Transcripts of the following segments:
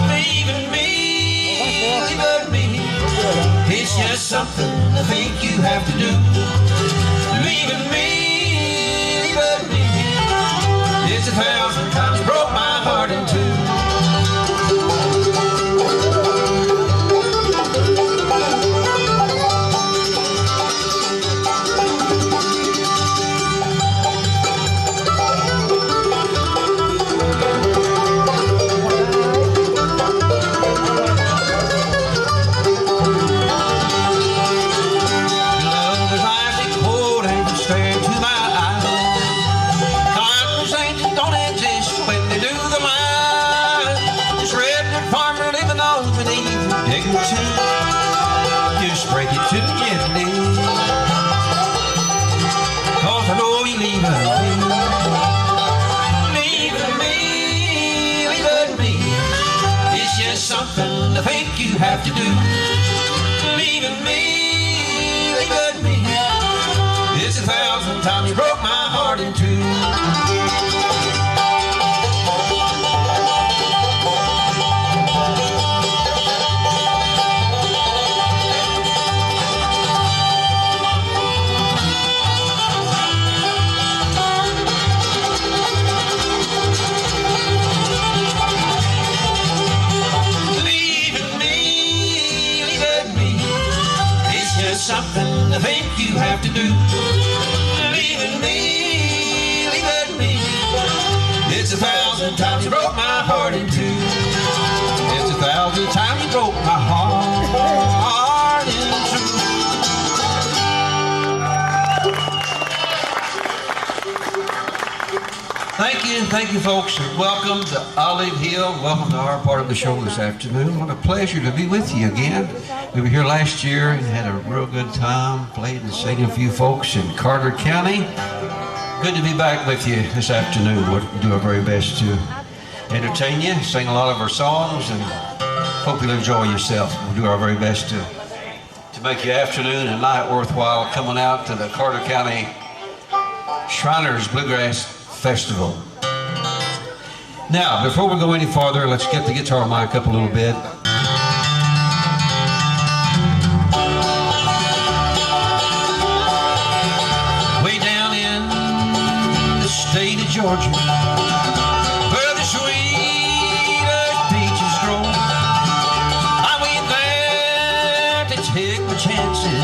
Leaving me, it's just something I think you have to do. Leaving me, it's 1,000 times broke my heart in two. Just break it to me gently, 'cause I know you're leaving me. It's just something I think you have to do. Leaving me. It's 1,000 times you broke my heart in two. Something I think you have to do. Leaving me. It's 1,000 times you broke my heart in two. It's 1,000 times you broke my heart in two. Thank you folks. Welcome to Olive Hill. Welcome to our part of the show this afternoon. What a pleasure to be with you again. We were here last year and had a real good time, played and sang a few folks in Carter County. Good to be back with you this afternoon. We'll do our very best to entertain you, sing a lot of our songs, and hope you'll enjoy yourself. We'll do our very best to make your afternoon and night worthwhile coming out to the Carter County Shriners Bluegrass Festival. Now, before we go any farther, let's get the guitar mic up a little bit. Way down in the state of Georgia, where the sweetest peaches grow, I went there to take my chances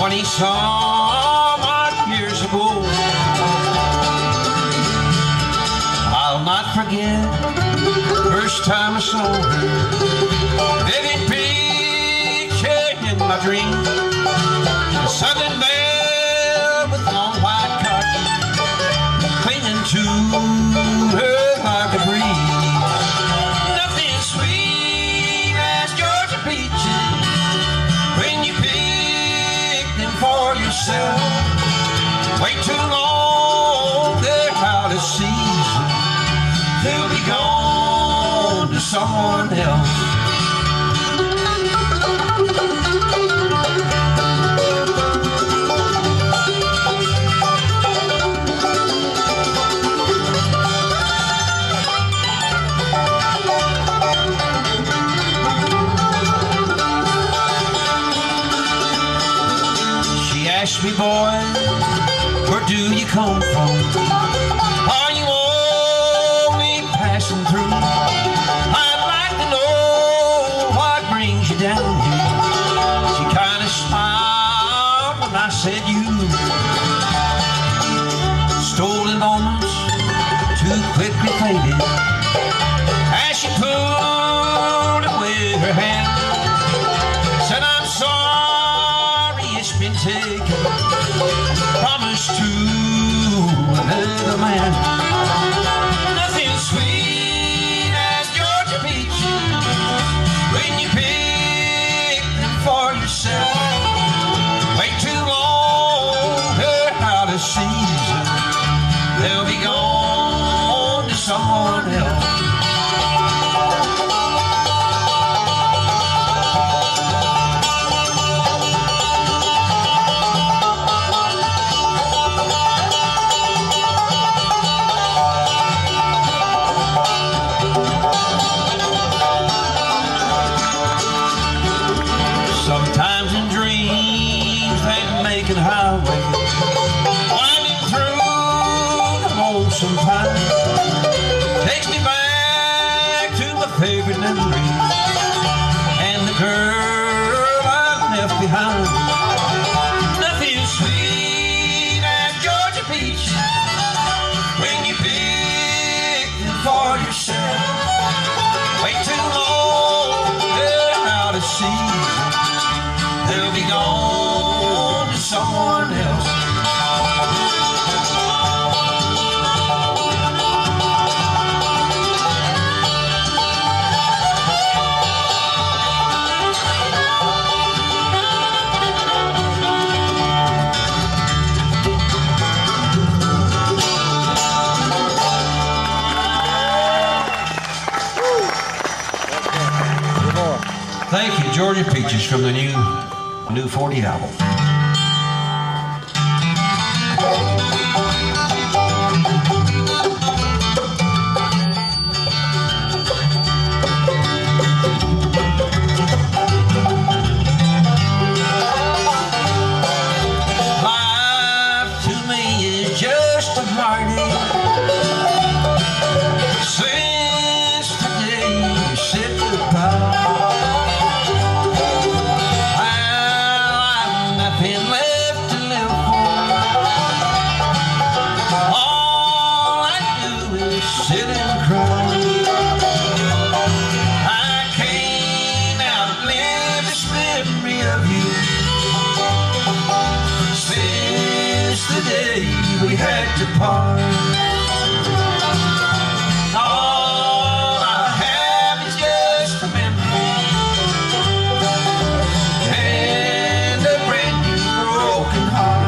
20-some years ago. I'll not forget the first time I saw her, vivid picture in my dream, a southern belle with long white cotton clinging to her like a breeze. Nothing sweet as Georgia peaches when you pick them for yourself. Wait too long, they're out of season. They'll be gone to someone else. She asked me, boy, where do you come from? Are you passing through? I'd like to know what brings you down here. She kind of smiled when I said you. Stolen moments too quickly faded as she pulled away her hand. Said, I'm sorry it's been taken. Promise to another man. Sweet as Georgia peaches when you pick them for yourself. Wait too long, they're out of season. They'll be gone to someone else. memory. And the girl I left behind, nothing sweet as Georgia peach. When you pick them for yourself, wait too long, they're out of season. They'll be gone to someone else. Thank you, Georgia Peaches, from the new 40 album. Life to me is just a heartache. Since the day you said goodbye, sit and cry. I can't outlive this memory of you. Since the day we had to part, all I have is just a memory and a brand new broken heart.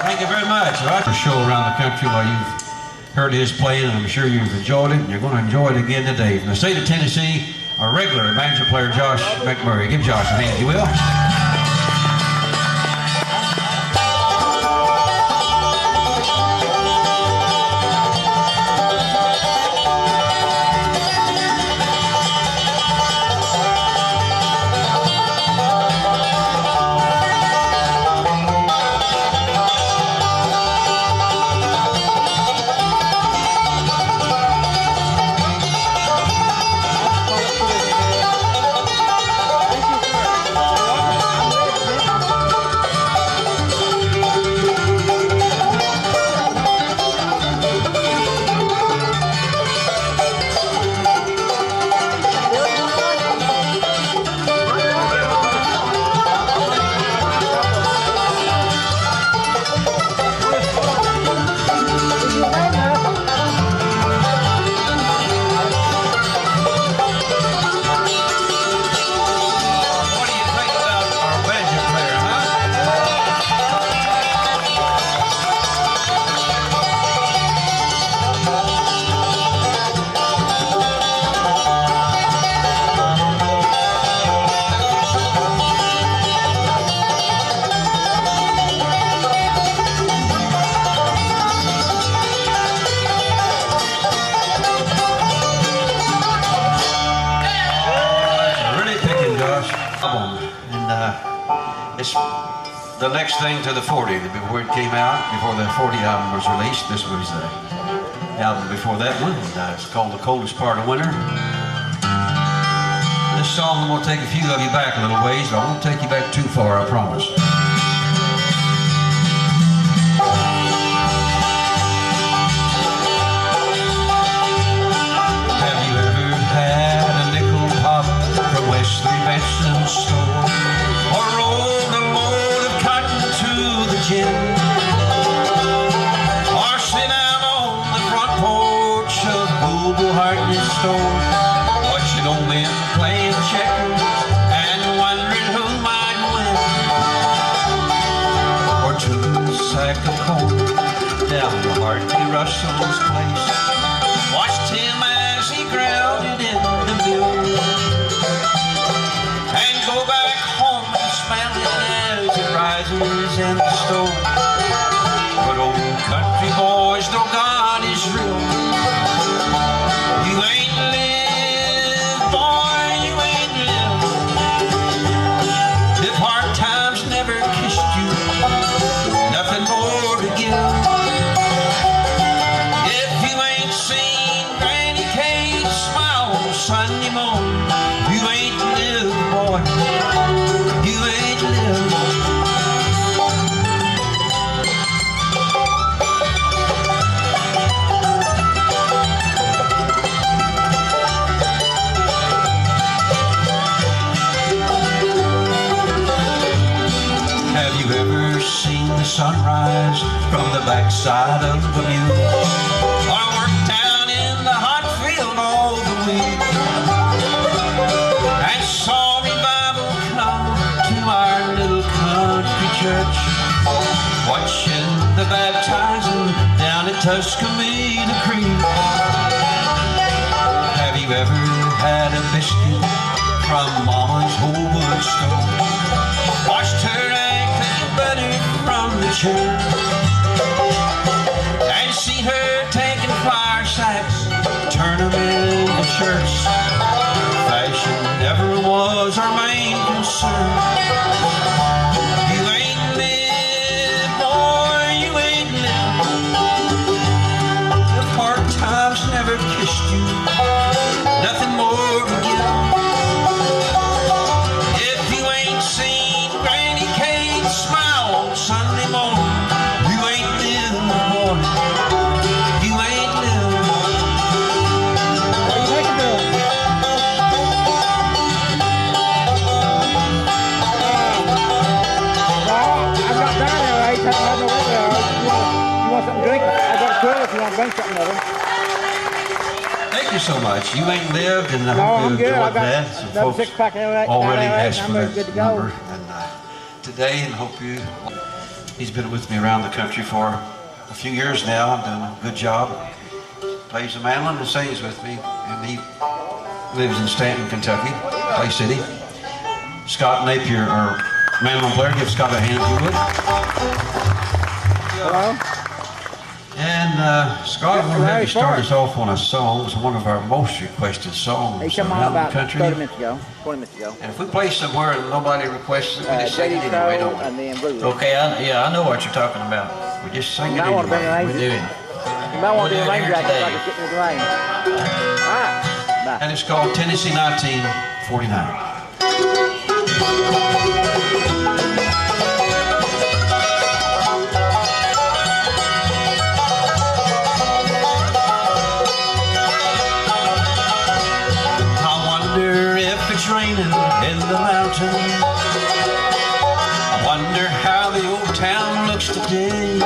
Thank you very much. I like the show around the country while you've heard his playing, and I'm sure you've enjoyed it, and you're going to enjoy it again today. From the state of Tennessee, our regular banjo player, Josh McMurray. Give Josh a hand, if you will. album, and it's the next thing to the 40. Before it came out, before the 40 album was released, this was the album before that one. It's called The Coldest Part of Winter. This song, I'm going to take a few of you back a little ways, but I won't take you back too far, I promise. Have you ever had a nickel pop from Wesley Benson's store? Or rolled a load of cotton to the gin? Or sit out on the front porch of Google Hartnett's store, watching old men playing checkers and wondering who might win? Or took a sack of corn down to Hartley Russell's place, watched him as he ground it in the mill, and go back home and smell it as it rises in the stove. But old country boys, though God is real, you ain't lived, boy, you ain't lived. If hard times never kissed you, nothing more to give. If you ain't seen Granny Kate smile on Sunday morning, you ain't lived, boy, you ain't lived. Have you ever seen the sunrise from the backside of a mule? Or worked down in the hot field all the week and saw revival come to our little country church, watching the baptizing down at Tuscaloosa Creek? Have you ever had a biscuit from Mama's whole wood stove? Watched her egg clean butter from the churn, and seen her taking flour sacks, turn them into shirts. Fashion never was our main concern. You ain't lived, boy, you ain't lived. If hard times never kissed you, nothing more to give. If you ain't seen Granny Kate smile on Sunday morning, you ain't lived, boy, you ain't lived. What do you think of Bill? I've got down there, right? I have no way there. You want something to drink? I've got a toilet if you want to bring something over. Thank you so much. You ain't lived, and I No, hope you I'm good. enjoyed I've got that. Some another folks six-pack there, already right? asked for I'm that good to go. number, and today, and hope you. He's been with me around the country for a few years now. Done a good job. Plays the mandolin and sings with me, and he lives in Stanton, Kentucky, Clay City. Scott Napier, our mandolin player. Give Scott a hand if you would. Hello? And Scott, we're going to have you start us off on a song. It's one of our most requested songs He come on around the about country. 30 minutes ago, 20 minutes ago. And if we play somewhere and nobody requests it, we just sing it JD anyway, Crow don't and then Bluegrass. Okay, I know what you're talking about. we? We just sing You it might want to bring anyway. an We rain. do it. You might want to do a We'll do it rain here jacket so I today. can sit in the rain. All right. Bye. And it's called Tennessee 1949. I wonder if it's raining in the mountains. I wonder how the old town looks today.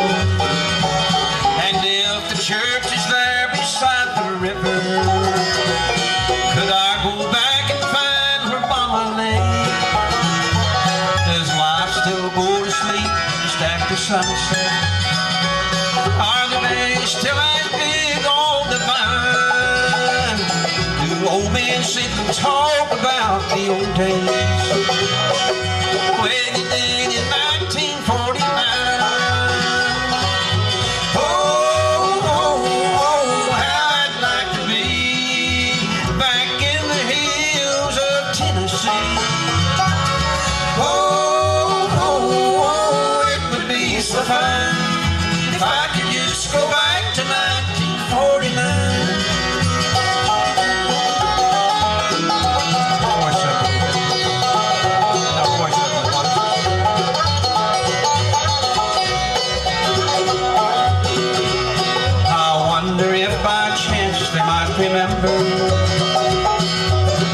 And if the church is there beside the river, could I go back and find where Mama lay? Does life still go to sleep just after sunset? Are the days still as big on the vine? Do old men sit and talk about the old days when you did in 1949? Oh, how I'd like to be back in the hills of Tennessee.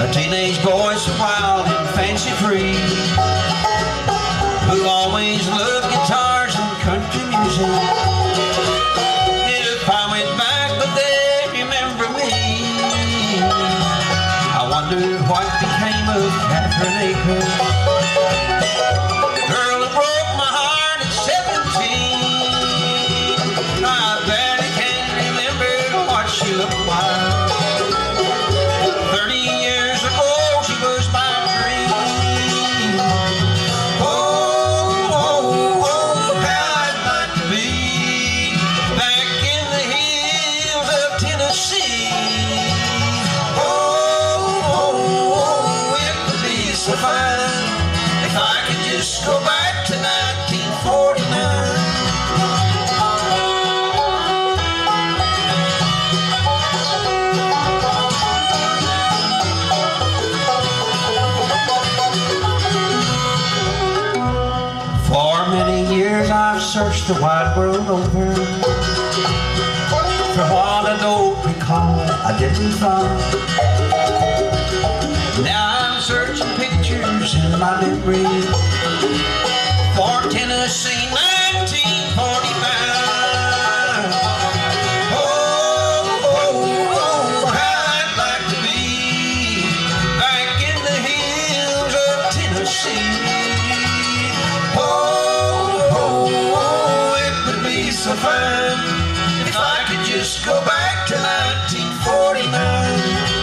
A teenage boy so wild and fancy free, who always loved guitars and country music. If I went back, but they remember me. I wondered what became of Catherine Acres, the girl who broke my heart at 17. I barely can remember what she looked like. 30 years ago, she was my dream. Oh, oh, oh, how I'd like to be back in the hills of Tennessee. Oh, oh, oh, it would be so fine if I could just go back to 1949. For many years I've searched the wide world over for what I don't recall I didn't find. Now I'm searching pictures in my memory for Tennessee 1945. Oh, oh, oh, how I'd like to be back in the hills of Tennessee. So fine if I could just go back to 1949.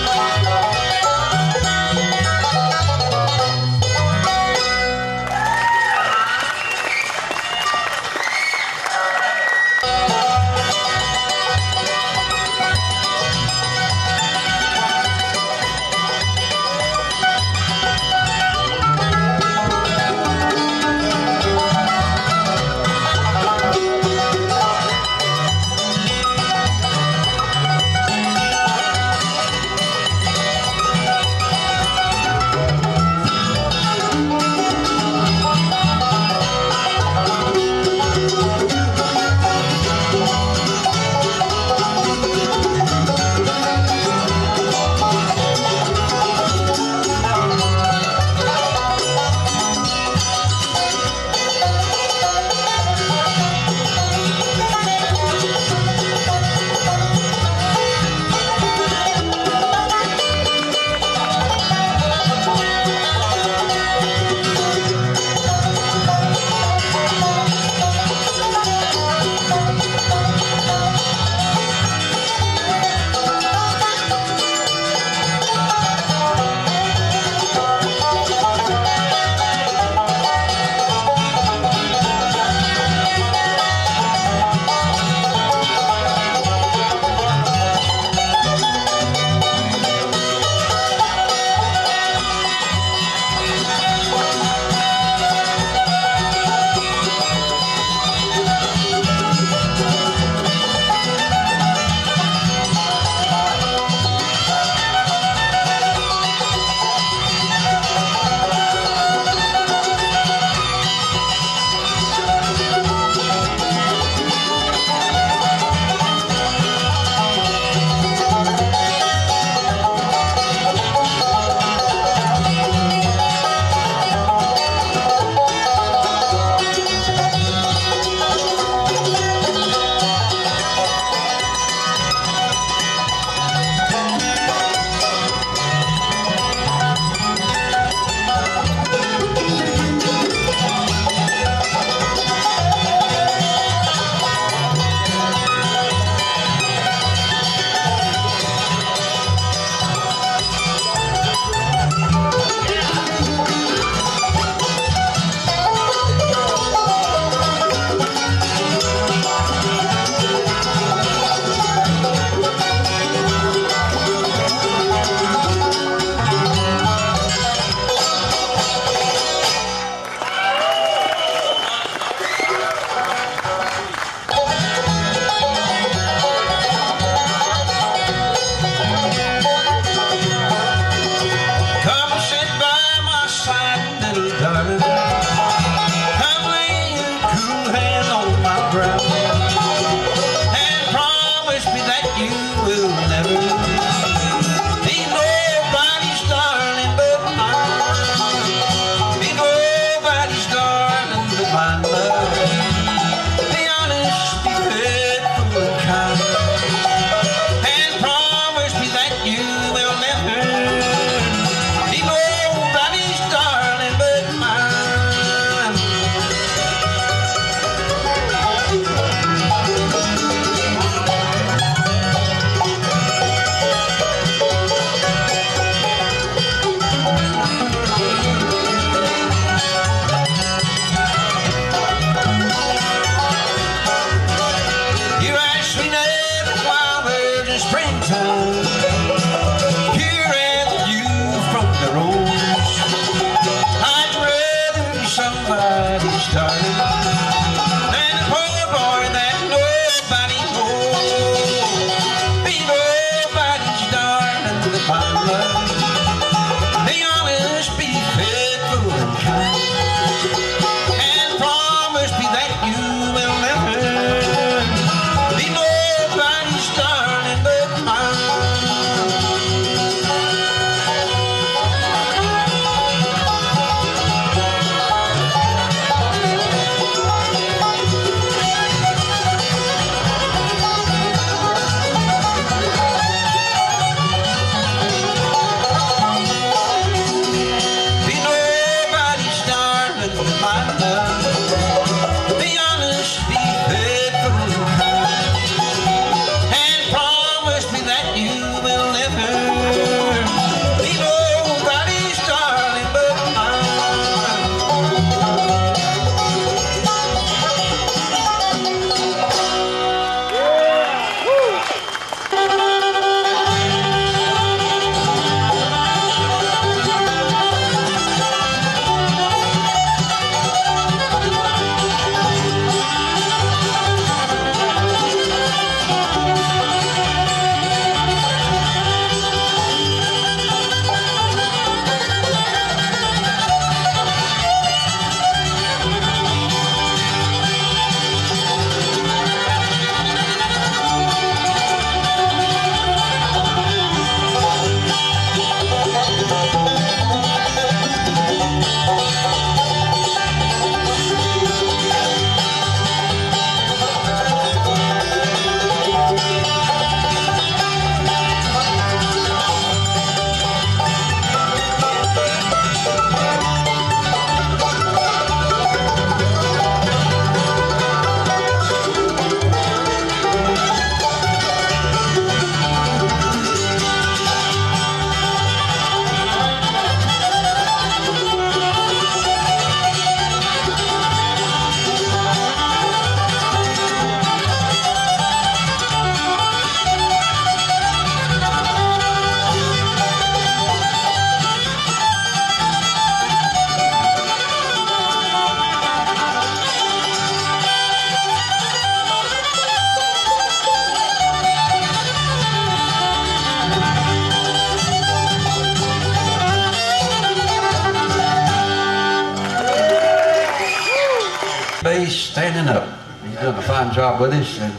Stay Standing Up. He's done a fine job with us and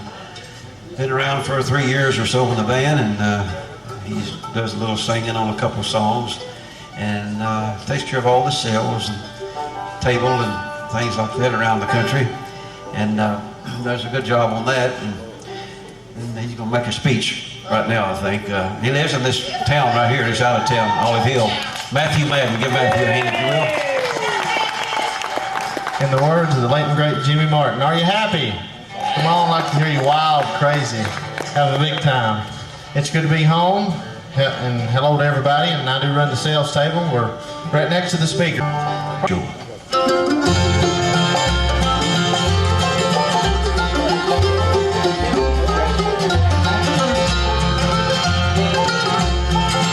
been around for 3 years or so in the band, and he does a little singing on a couple songs, and takes care of all the sales and table and things like that around the country, and does a good job on that. And he's going to make a speech right now, I think. He lives in this town right here. He's out of town, Olive Hill. Matthew Madden. Give Matthew a hand if you will. In the words of the late and great Jimmy Martin, are you happy? Come on, I'd like to hear you wild, crazy, have a big time. It's good to be home, and hello to everybody, and I do run the sales table. We're right next to the speaker.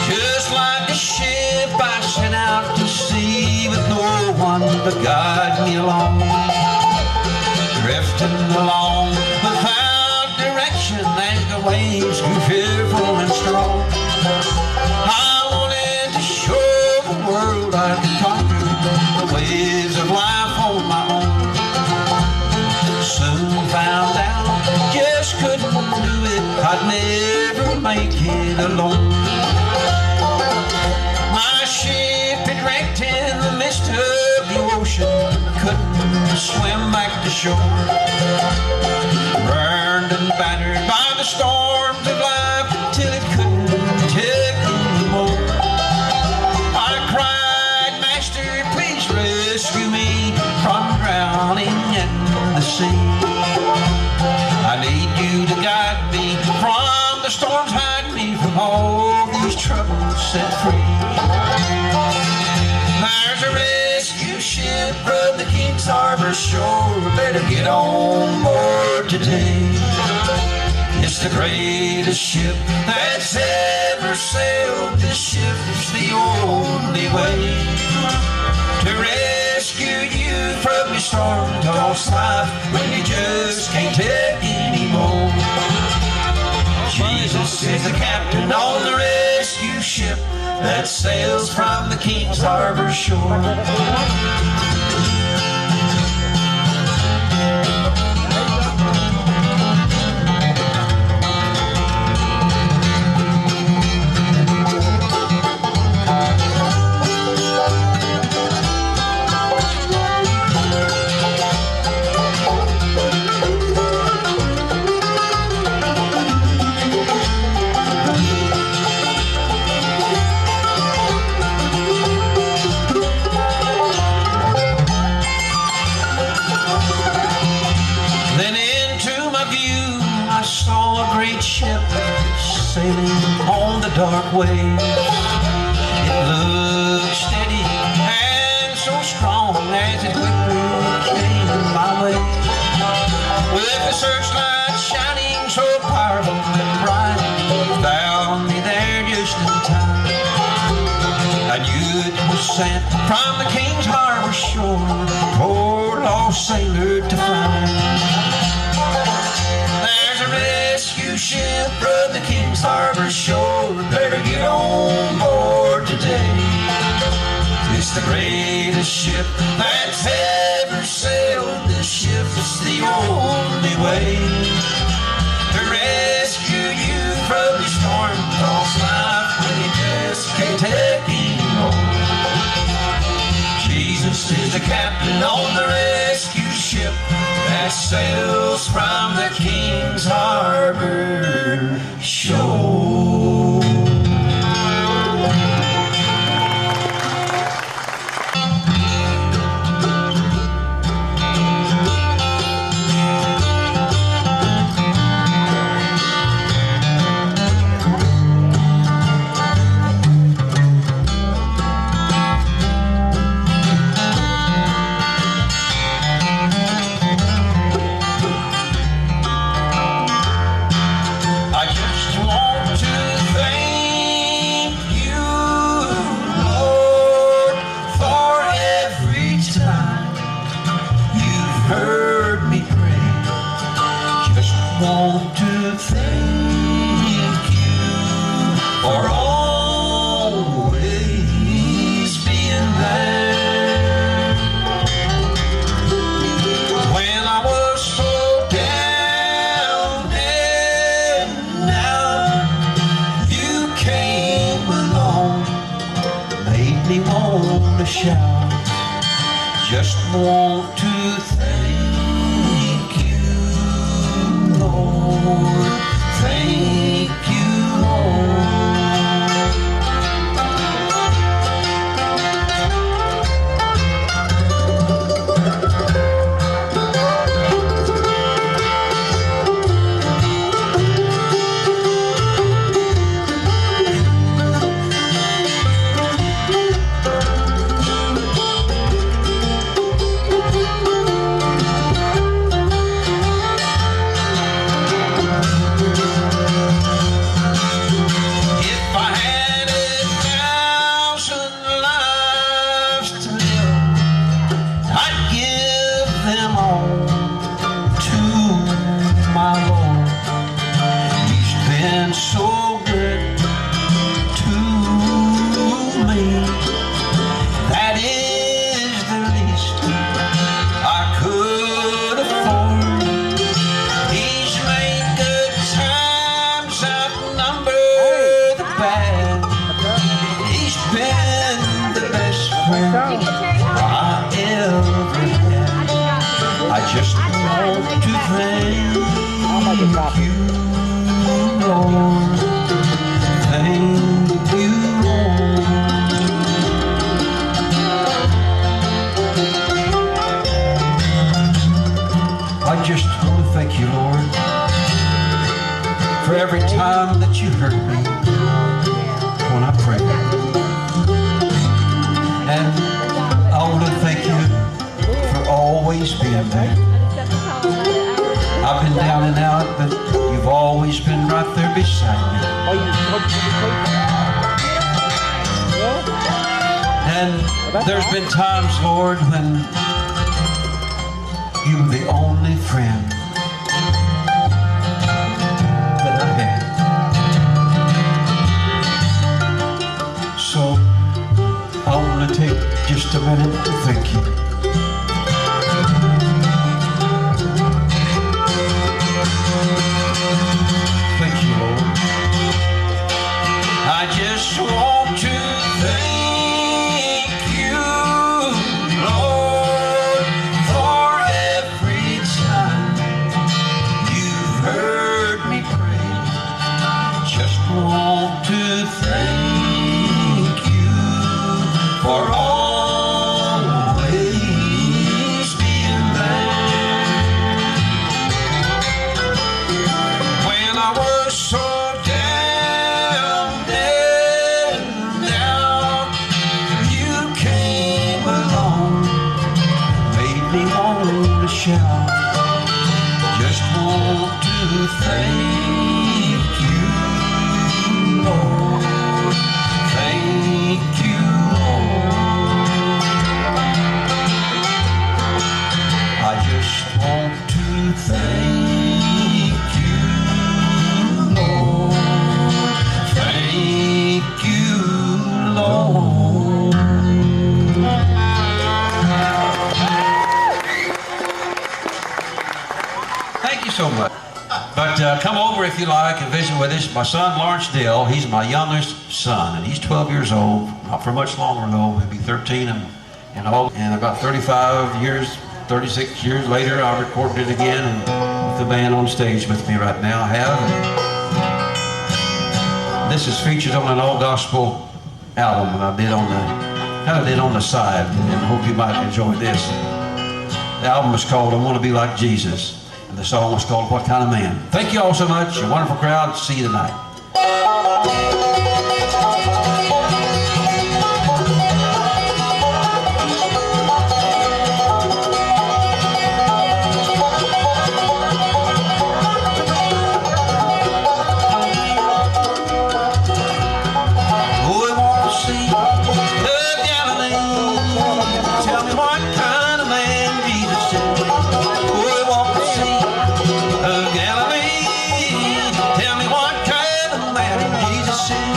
Just like a ship I sent out to sea with no one to guide me along, drifting along without direction as the waves grew fearful and strong. I wanted to show the world I could conquer the waves of life on my own. Soon found out just couldn't do it. I'd never make it alone. My ship had wrecked in the midst of the ocean, couldn't swim back to shore. Burned and battered by the storms of life till it couldn't take anymore. I cried, Master, please rescue me from drowning in the sea. I need you to guide me from the storms, hide me from all these troubles, set free. There's a rescue ship from the King's Harbor shore, better get on board today. It's the greatest ship that's ever sailed. This ship is the only way to rescue you from your storm-tossed life when you just can't take anymore. Jesus is the captain on the rescue ship that sails from the King's Harbor shore. Ship sailing on the dark waves. It looked steady and so strong as it quickly came my way. With the searchlight shining so powerful and bright, found me there just in time. I knew it was sent from the King's Harbor shore, poor lost sailor to find. Ship from the King's Harbor shore, better get on board today. It's the greatest ship that's ever sailed. This ship is the only way to rescue you from your storm-tossed life when you just can't take anymore. Jesus is the captain on the rescue ship that sails from the King's Harbor shore. I just want shout. Just want to thank you, Lord. Thank you, Lord. I just want to thank you, Lord. Thank you, Lord. I just want to thank you, Lord, for every time that you hurt me when I pray. And I want to thank you for always being there. I've been down and out, but you've always been right there beside me. And there's been times, Lord, when you were the only friend that I had. So I want to take just a minute to thank you. Thank you, Lord. I just want to thank you, Lord, for every time you've heard me pray. Just want to thank you for always being there. When I was so down, you came along, made me want to shout. Just want to thank you, Lord. Thank you, Lord. I just want to thank you, Lord. Thank you, Lord. Thank you so much. But come over if you like and visit with us. My son Lawrence Dill, he's my youngest son, and he's 12 years old. Not for much longer though. He'll be 13 and all. And about 35 years, 36 years later, I recorded it again, and with the band on stage with me right now, I have. And this is featured on an all-gospel album that I did on the side, and I hope you might enjoy this. The album is called I Want to Be Like Jesus. And the song was called What Kind of Man. Thank you all so much. A wonderful crowd. See you tonight. Galilee, tell me what kind of man Jesus is.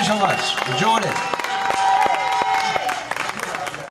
so much. Enjoyed it.